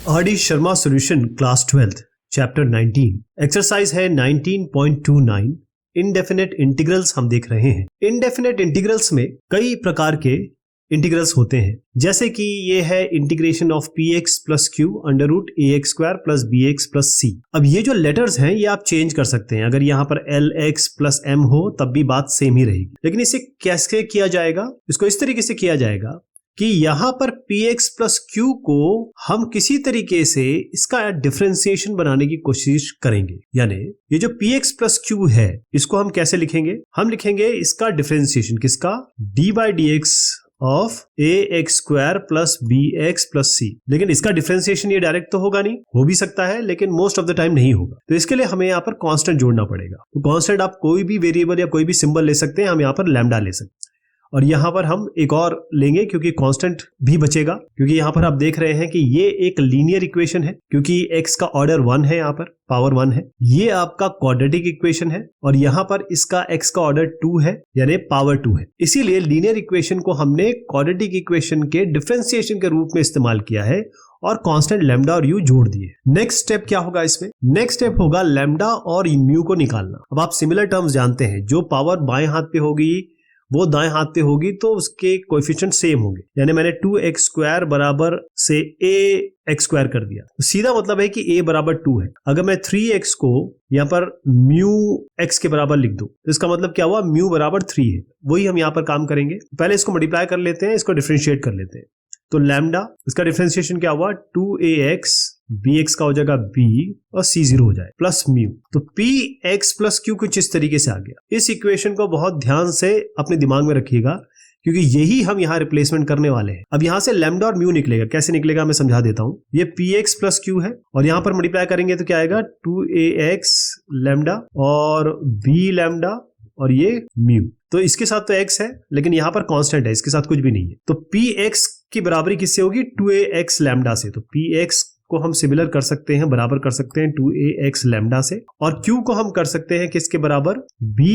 RD. Sharma solution class 12th chapter 19 exercise है 19.29 indefinite integrals हम देख रहे हैं। इनडेफिनेट इंटीग्रल्स में कई प्रकार के इंटीग्रल्स होते हैं, जैसे कि ये है integration of P X plus Q under root A x square plus B x plus C. अब ये जो लेटर्स हैं ये आप चेंज कर सकते हैं, अगर यहाँ पर एल एक्स प्लस एम हो तब भी बात सेम ही रहेगी। लेकिन इसे कैसे किया जाएगा? इसको इस तरीके से किया जाएगा कि यहां पर px प्लस क्यू को हम किसी तरीके से इसका डिफरेंशिएशन बनाने की कोशिश करेंगे। यानी ये जो px प्लस क्यू है इसको हम कैसे लिखेंगे? हम लिखेंगे इसका डिफरेंशिएशन किसका? D by D X of A x square plus B x plus C. लेकिन इसका डिफरेंशिएशन ये डायरेक्ट तो होगा नहीं, हो भी सकता है लेकिन मोस्ट ऑफ द टाइम नहीं होगा। तो इसके लिए हमें यहाँ पर कांस्टेंट जोड़ना पड़ेगा। तो कांस्टेंट आप कोई भी वेरिएबल या कोई भी सिंबल ले सकते हैं, हम यहाँ पर लैम्डा ले सकते हैं और यहां पर हम एक और लेंगे क्योंकि कांस्टेंट भी बचेगा, क्योंकि यहां पर आप देख रहे हैं कि ये एक लीनियर इक्वेशन है क्योंकि x का ऑर्डर 1 है, यहां पर पावर 1 है। ये आपका क्वाड्रेटिक इक्वेशन है और यहां पर इसका x का ऑर्डर 2 है यानी पावर 2 है। इसीलिए लीनियर इक्वेशन को हमने क्वाड्रेटिक इक्वेशन के डिफरेंशिएशन के रूप में इस्तेमाल किया है और कांस्टेंट लैम्डा और यू जोड़ दिए। नेक्स्ट स्टेप क्या होगा इसमें? नेक्स्ट स्टेप होगा लैम्डा और म्यू को निकालना। अब आप सिमिलर टर्म्स जानते हैं, जो पावर बाएं हाथ पे होगी वो दाएं हाथ पे होगी तो उसके कोएफिशिएंट सेम होंगे। यानी मैंने 2x स्क्वायर बराबर से ax स्क्वायर कर दिया, तो सीधा मतलब है कि a बराबर 2 है। अगर मैं 3x को यहाँ पर म्यू x के बराबर लिख दूं तो इसका मतलब क्या हुआ? म्यू बराबर 3 है। वही हम यहाँ पर काम करेंगे। पहले इसको मल्टीप्लाई कर लेते हैं, इसको डिफरेंशिएट कर लेते हैं। तो लैम्डा इसका डिफरेंशिएशन क्या हुआ? 2ax bx का हो जाएगा b और c 0 हो जाए प्लस म्यू। तो px प्लस q कुछ इस तरीके से आ गया। इस इक्वेशन को बहुत ध्यान से अपने दिमाग में रखिएगा क्योंकि यही हम यहाँ रिप्लेसमेंट करने वाले हैं। अब यहाँ से लैम्डा और म्यू निकलेगा। कैसे निकलेगा मैं समझा देता हूँ। ये px प्लस q है और यहाँ पर मल्टीप्लाई करेंगे तो क्या आएगा? 2ax लैम्डा और b लैम्डा और ये म्यू। तो इसके साथ तो x है लेकिन यहाँ पर कांस्टेंट है, इसके साथ कुछ भी नहीं है। तो px की बराबरी किससे होगी? 2ax लैम्डा से। तो px को हम सिमिलर कर सकते हैं, बराबर कर सकते हैं 2ax लैम्डा से, और q को हम कर सकते हैं किसके बराबर? b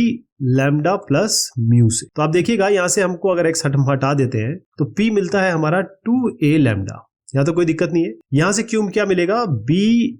लैम्डा प्लस म्यू से। तो आप देखिएगा यहाँ से हमको अगर x हम हटा देते हैं तो p मिलता है हमारा 2a लैम्डा। यहाँ तो कोई दिक्कत नहीं है। यहाँ से क्यू क्या मिलेगा? b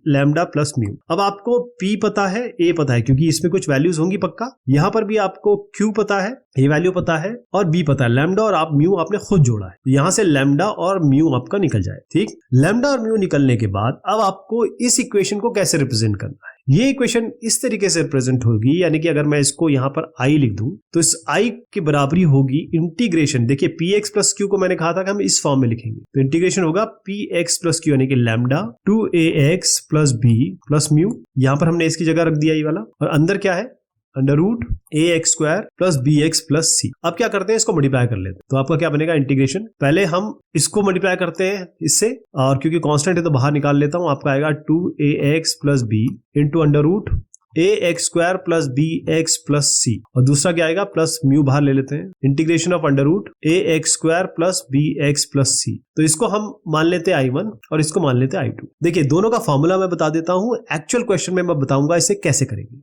lambda plus mu. अब आपको p पता है, a पता है क्योंकि इसमें कुछ वैल्यूज होंगी पक्का। यहाँ पर भी आपको q पता है, a वैल्यू पता है और b पता है। लैम्डा और आप म्यू आपने खुद जोड़ा है। यहाँ से लैम्डा और म्यू आपका निकल जाए। ठीक, लैम्डा और म्यू निकलने के बाद अब आपको इस इक्वेशन को कैसे रिप्रेजेंट करना है? ये इक्वेशन इस तरीके से रिप्रेजेंट होगी, यानी कि अगर मैं इसको यहाँ पर i लिख दूं तो इस i की बराबरी होगी इंटीग्रेशन। देखिए px प्लस क्यू को मैंने कहा था कि हम इस फॉर्म में लिखेंगे, तो इंटीग्रेशन होगा px प्लस क्यू यानी कि lambda 2ax plus b plus mu. यहाँ पर हमने इसकी जगह रख दिया ये वाला, और अंदर क्या है? अंडर रूट ए x square plus B x plus C. अब क्या करते हैं? इसको मल्टीप्लाई कर लेते हैं। तो आपका क्या बनेगा? इंटीग्रेशन। पहले हम इसको मल्टीप्लाई करते हैं इससे, और क्योंकि कांस्टेंट है तो बाहर निकाल लेता हूं। आपका आएगा 2ax plus b into under root ए x square plus B x plus C, और दूसरा क्या आएगा? प्लस म्यू बाहर ले लेते हैं। Integration of under root A x square plus B x plus C. तो इसको हम मान लेते हैं i1 और इसको मान लेते हैं i2। देखिए दोनों का फॉर्मूला मैं बता देता हूं, एक्चुअल क्वेश्चन में मैं बताऊंगा इसे कैसे करेंगे।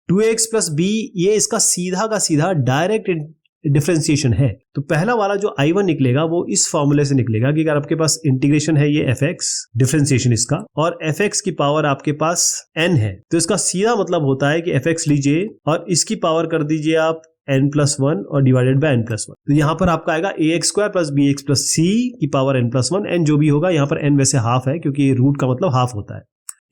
2x प्लस b ये इसका सीधा का सीधा डायरेक्ट डिफरेंशिएशन है। तो पहला वाला जो i1 निकलेगा वो इस फॉर्मूले से निकलेगा कि अगर आपके पास इंटीग्रेशन है ये fx डिफरेंशिएशन इसका, और fx की पावर आपके पास n है, तो इसका सीधा मतलब होता है कि fx लीजिए और इसकी पावर कर दीजिए आप n+1 और डिवाइडेड बाय n+1। तो यहाँ पर आपका आएगा ax square plus B x plus C की पावर n+1। n जो भी होगा, यहाँ पर n वैसे हाफ है क्योंकि रूट का मतलब हाफ होता है।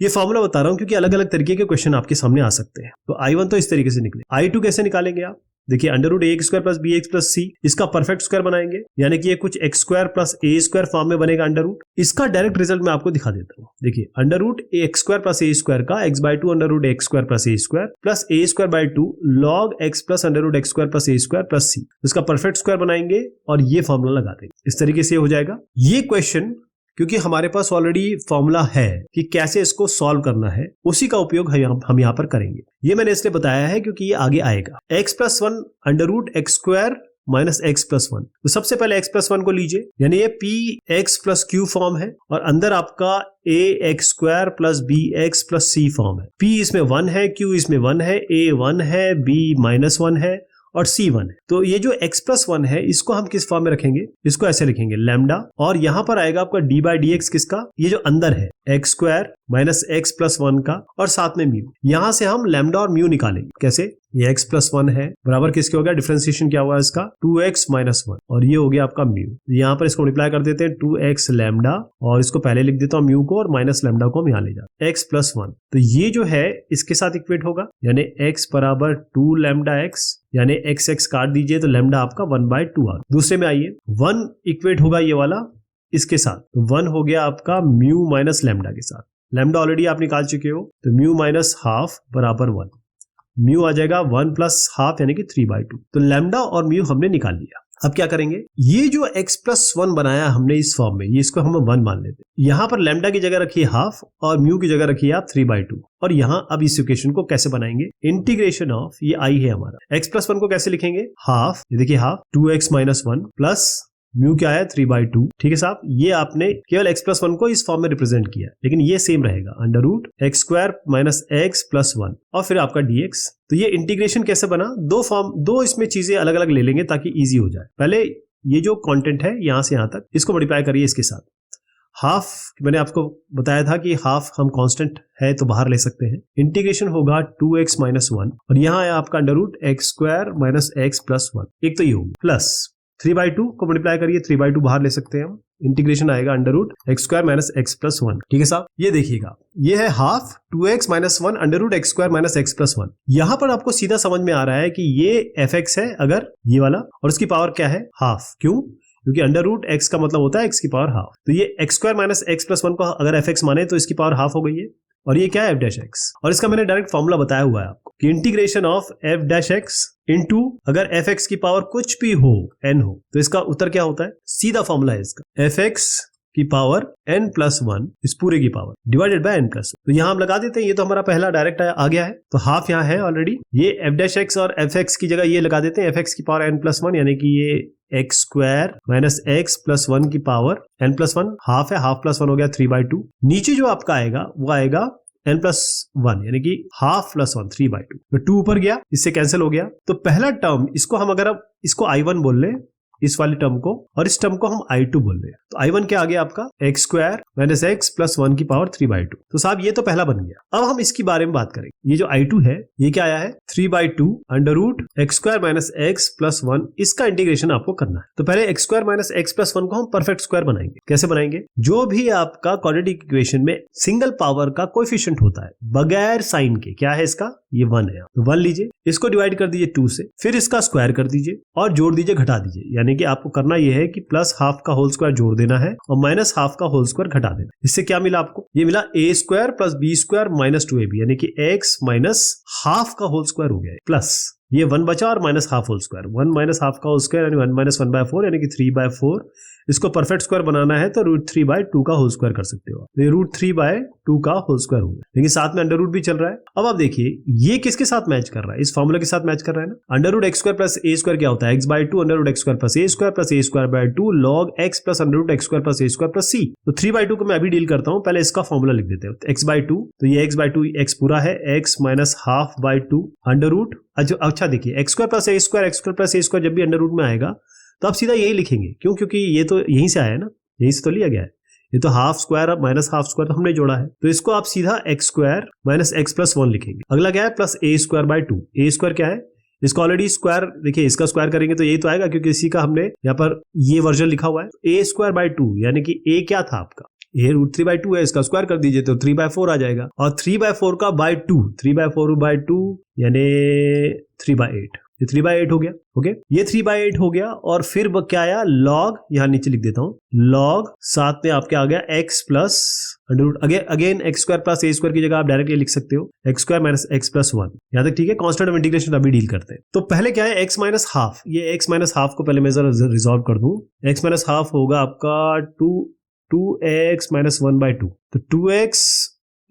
ये फॉर्मूला बता रहा हूं क्योंकि अलग अलग तरीके के क्वेश्चन आपके सामने आ सकते हैं। तो i1 तो इस तरीके से निकले। i2 कैसे निकालेंगे आप? देखिए अंडर रूट ए x square plus B x plus c, इसका परफेक्ट स्क्वायर बनाएंगे, यानी कि ये कुछ x square plus a square form में बनेगा अंडर रूट। इसका डायरेक्ट रिजल्ट मैं आपको दिखा देता हूँ। देखिए under root A x square plus a square का x by 2 under root x square plus a square plus a square by 2 log x plus under root x square plus a square plus c. इसका perfect square बनाएंगे और ये formula लगा देंगे। इस तरीके से हो जाएगा ये क्वेश्चन। क्योंकि हमारे पास ऑलरेडी फॉर्मूला है कि कैसे इसको सॉल्व करना है, उसी का उपयोग हम यहाँ पर करेंगे। ये मैंने इसलिए बताया है क्योंकि ये आगे आएगा। x plus 1 under root x square minus x plus 1। तो सबसे पहले x प्लस 1 को लीजिए, यानी ये px प्लस q फॉर्म है और अंदर आपका ax square plus bx plus c form है। p इसमें 1 है, q इसमें 1 है, a 1 है, b माइनस 1 है और C1 है। तो ये जो x+1 है इसको हम किस फॉर्म में रखेंगे, इसको ऐसे लिखेंगे लैम्डा, और यहां पर आएगा आपका d/dx किसका, ये जो अंदर है x² माइनस x+1 का, और साथ में म्यू। यहां से हम लैम्डा और म्यू निकालेंगे। कैसे, ये x+1 है बराबर किसके हो गया, डिफरेंशिएशन क्या हुआ इसका 2x - 1, और ये हो गया आपका म्यू। यहाँ पर इसको मल्टीप्लाई कर देते हैं 2x लैम्डा, और इसको पहले लिख देता हूँ म्यू को, और माइनस लैम्डा को हम यहाँ ले जाते x+1। तो ये जो है इसके साथ इक्वेट होगा, यानी x बराबर 2 लैम्डा x, यानी x काट दीजिए तो लैम्डा आपका 1/2 आ। दूसरे में आइए 1 इक्वेट होगा ये वाला इसके साथ, तो 1 हो गया आपका म्यू माइनस लैम्डा के साथ। लैम्डा ऑलरेडी आप निकाल चुके हो, तो म्यू माइनस हाफ बराबर 1, म्यू आ जाएगा 1 + हाफ यानी कि 3/2। तो लैम्डा और म्यू हमने निकाल लिया। अब क्या करेंगे, ये जो x+1 बनाया हमने इस फॉर्म में, ये इसको हम 1 मान लेते हैं। यहां पर लैम्डा की जगह रखिए हाफ और म्यू की जगह रखिए आप 3/2। और यहां अब इस इक्वेशन को कैसे बनाएंगे, इंटीग्रेशन ऑफ, ये आई है हमारा, x+1 को कैसे लिखेंगे, हाफ, ये देखिए हाफ 2x - 1 प्लस म्यू क्या है 3/2। ठीक है साहब, ये आपने केवल x+1 को इस फॉर्म में रिप्रेजेंट किया, लेकिन ये सेम रहेगा √x² माइनस x+1 और फिर आपका dx। तो ये इंटीग्रेशन कैसे बना, दो इसमें चीजें अलग अलग ले लेंगे ताकि इजी हो जाए। पहले ये जो कंटेंट है यहां से यहां तक, इसको मल्टीप्लाई करिए इसके साथ। हाफ मैंने आपको बताया था कि हाफ हम कांस्टेंट है तो बाहर ले सकते हैं। इंटीग्रेशन होगा 2x - 1, और यहाँ है आपका √x² माइनस x+1, एक तो ये होगी, प्लस 3/2 को मल्टीप्लाई करिए, 3/2 बाहर ले सकते हैं हम, इंटीग्रेशन आएगा √x² माइनस x+1। ठीक है साहब, ये देखिएगा, ये है half 2x - 1 √x² minus x+1। यहां पर आपको सीधा समझ में आ रहा है कि ये fx है अगर ये वाला, और उसकी पावर क्या है हाफ, क्यों, क्योंकि √x का मतलब होता है x की पावर हाफ। तो ये x² माइनस x+1 को अगर fx माने तो इसकी पावर हाफ हो गई है, और ये क्या है f'(x), और इसका मैंने डायरेक्ट फॉर्मूला बताया हुआ है आपको कि इंटीग्रेशन ऑफ f'(x) इनटू अगर fx की पावर कुछ भी हो n हो तो इसका उत्तर क्या होता है, सीधा फॉर्मूला है इसका fx की पावर n+1 इस पूरे की पावर डिवाइडेड बाय n+1। तो यहां हम लगा देते हैं, ये तो हमारा पहला डायरेक्ट आ गया है, तो हाफ यहाँ है ऑलरेडी। ये f'(x) और fx की जगह ये लगा देते हैं fx की पावर n+1, यानी कि ये x² माइनस x+1 की पावर n+1, हाफ है, हाफ +1 हो गया 3/2। नीचे जो आपका आएगा वो आएगा n+1 यानी कि हाफ +1 3/2, तो 2 ऊपर गया, इससे कैंसिल हो गया। तो पहला टर्म इसको हम अगर अब इसको I1 बोल लें, इस वाले टर्म को, और इस टर्म को हम I2 बोल रहे हैं, तो I1 क्या आ गया आपका x² माइनस x+1 की पावर 3/2। तो साहब ये तो पहला बन गया। अब हम इसकी बारे में बात करेंगे। ये जो I2 है ये क्या आया है 3/2 √x² माइनस x+1, इसका इंटीग्रेशन आपको करना है। तो पहले x² माइनस x+1 को हम परफेक्ट स्क्वायर बनाएंगे। कैसे बनाएंगे, जो भी आपका क्वाड्रेटिक इक्वेशन में सिंगल पावर का कोएफिशिएंट होता है बगैर साइन के, क्या है इसका, ये 1 है, तो 1 लीजिए, इसको डिवाइड कर दीजिए 2 से, फिर इसका स्क्वायर कर दीजिए और जोड़ दीजिए घटा दीजिए, यानी कि आपको करना यह है कि प्लस हाफ का होल स्क्वायर जोड़ देना है और माइनस हाफ का होल स्क्वायर घटा देना। इससे क्या मिला आपको, ये मिला a² plus b² minus 2ab, यानी कि x माइनस हाफ का होल स्क्वायर हो गया है, प्लस ये 1 बचा और minus half whole square, 1 minus half का होल स्क्वायर यानी 1 माइनस 1/4 यानी कि 3/4। इसको परफेक्ट स्क्वायर बनाना है तो √3/2 का होल स्क्वायर कर सकते हो, तो ये √3/2 का होल स्क्वायर हो गया, लेकिन साथ में अंडर रूट भी चल रहा है। अब आप देखिए ये किसके साथ मैच कर रहा है, इस फॉर्मूला के साथ मैच कर रहा है ना। √x² प्लस a² क्या होता है, x/2 √x² plus a² log x plus √x² plus a² plus c। तो 3/2 को मैं अभी डील करता हूं, पहले इसका फॉर्मूला लिख देते हैं। x/2, तो ये x/2 x पूरा है, x minus half by 2 under root. अच्छा देखिए x² plus a² plus a² जब भी अंडर रूट में आएगा तो आप सीधा यही लिखेंगे, क्यों, क्योंकि ये तो यहीं से आया है ना, यहीं से तो लिया गया है, ये तो half square minus half square तो हमने जोड़ा है, तो इसको आप सीधा x² माइनस x+1 लिखेंगे। अगला क्या है, प्लस a²/2। a² क्या है, इसका ऑलरेडी स्क्वायर देखिए, इसका स्क्वायर करेंगे तो यही तो आएगा, क्योंकि इसी का हमने यहाँ पर ये वर्जन लिखा हुआ है। a²/2 यानी कि a क्या था आपका, ये √3/2 है, इसका स्क्वायर कर दीजिए तो 3/4 आ जाएगा, और 3/4 का बाय 2, 3/4/2 यानी 3/8, ये 3/8 हो गया। ओके, ये 3/8 हो गया, और फिर क्या आया लॉग, यहां नीचे लिख देता हूं, लॉग साथ में आपके आ गया x plus under root, again x² plus a² की जगह आप डायरेक्ट ये लिख सकते हो x² माइनस x+1। यहां तक ठीक है, कांस्टेंट ऑफ इंटीग्रेशन अभी डील करते हैं। तो पहले क्या है x माइनस हाफ, ये x माइनस हाफ को पहले मैं जरा रिजॉल्व कर दूं। x माइनस हाफ होगा आपका 2x माइनस 1/2, तो 2x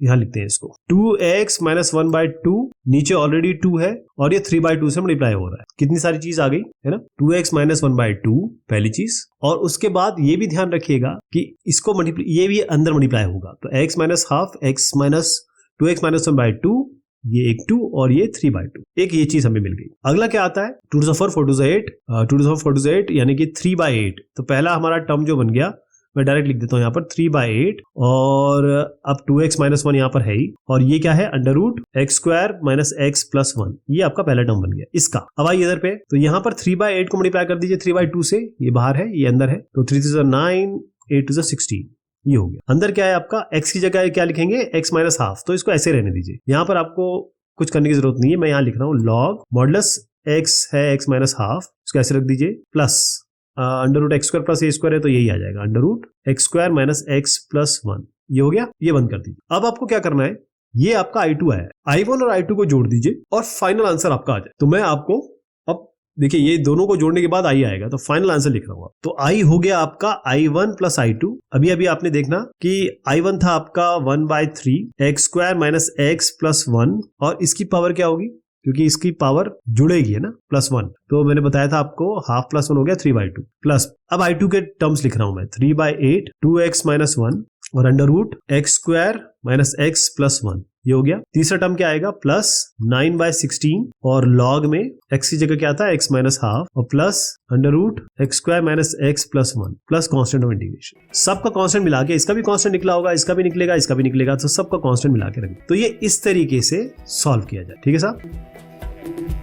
यहां लिखते हैं इसको, 2x माइनस 1/2, नीचे ऑलरेडी 2 है और ये 3/2 से मल्टीप्लाई हो रहा है। कितनी सारी चीज आ गई है ना, 2x माइनस 1/2 पहली चीज, और उसके बाद ये भी ध्यान रखिएगा कि इसको ये भी अंदर मल्टीप्लाई होगा, तो x minus half, x minus 2x minus 1/2 ये एक 2 और ये 3/2, एक ये चीज हमें मिल गई। अगला क्या आता है 2 to the 4 4 to the 8, 2 to the 4 to the 8 यानी कि 3/8। तो पहला हमारा टर्म जो बन गया मैं डायरेक्ट लिख देता हूं यहाँ पर 3/8 और अब 2x - 1 यहाँ पर है ही, और ये क्या है √x² - x + 1, ये आपका पहला टर्म बन गया इसका। अब आइए इधर पे, तो यहाँ पर 3/8 को मल्टीप्लाई कर दीजिए 3/2 से, ये बाहर है ये अंदर है, तो 3 to the 9, 8 to the 16, ये हो गया। अंदर क्या है आपका x की जगह क्या लिखेंगे x - ½ तो इसको ऐसे रहने दीजिए, यहाँ पर आपको कुछ करने की जरूरत नहीं है, मैं यहाँ लिख रहा हूँ log मॉडुलस x है x - ½ इसको ऐसे रख दीजिए प्लस √x² + a² है तो यही आ जाएगा √x² - x + 1, ये हो गया, ये बंद कर दीजिए। अब आपको क्या करना है, ये आपका I2 है, I1 और I2 को जोड़ दीजिए और फाइनल आंसर आपका आ जाए। तो मैं आपको अब देखिए ये दोनों को जोड़ने के बाद I आएगा, तो फाइनल आंसर लिख रहा हूं। तो I हो गया आपका I1 + I2। अभी अभी आपने देखना कि I1 था आपका 1/3 x² - x + 1 और इसकी पावर क्या होगी, क्योंकि इसकी पावर जुड़ेगी है ना +1, तो मैंने बताया था आपको ½ + 1 हो गया 3/2 प्लस, अब I2 के टर्म्स लिख रहा हूं मैं 3/8 2x - 1 और √x² - x + 1, ये हो गया। तीसरा टर्म क्या आएगा प्लस 9/16 और लॉग में x की जगह क्या था x - ½ और plus √x² - x + 1 plus constant of integration. सबका कांस्टेंट मिला के, इसका भी कांस्टेंट निकला होगा, इसका भी निकलेगा, इसका भी निकलेगा, तो सबका कांस्टेंट मिला के रखें। तो ये इस तरीके से सॉल्व किया जाए, ठीक है साहब।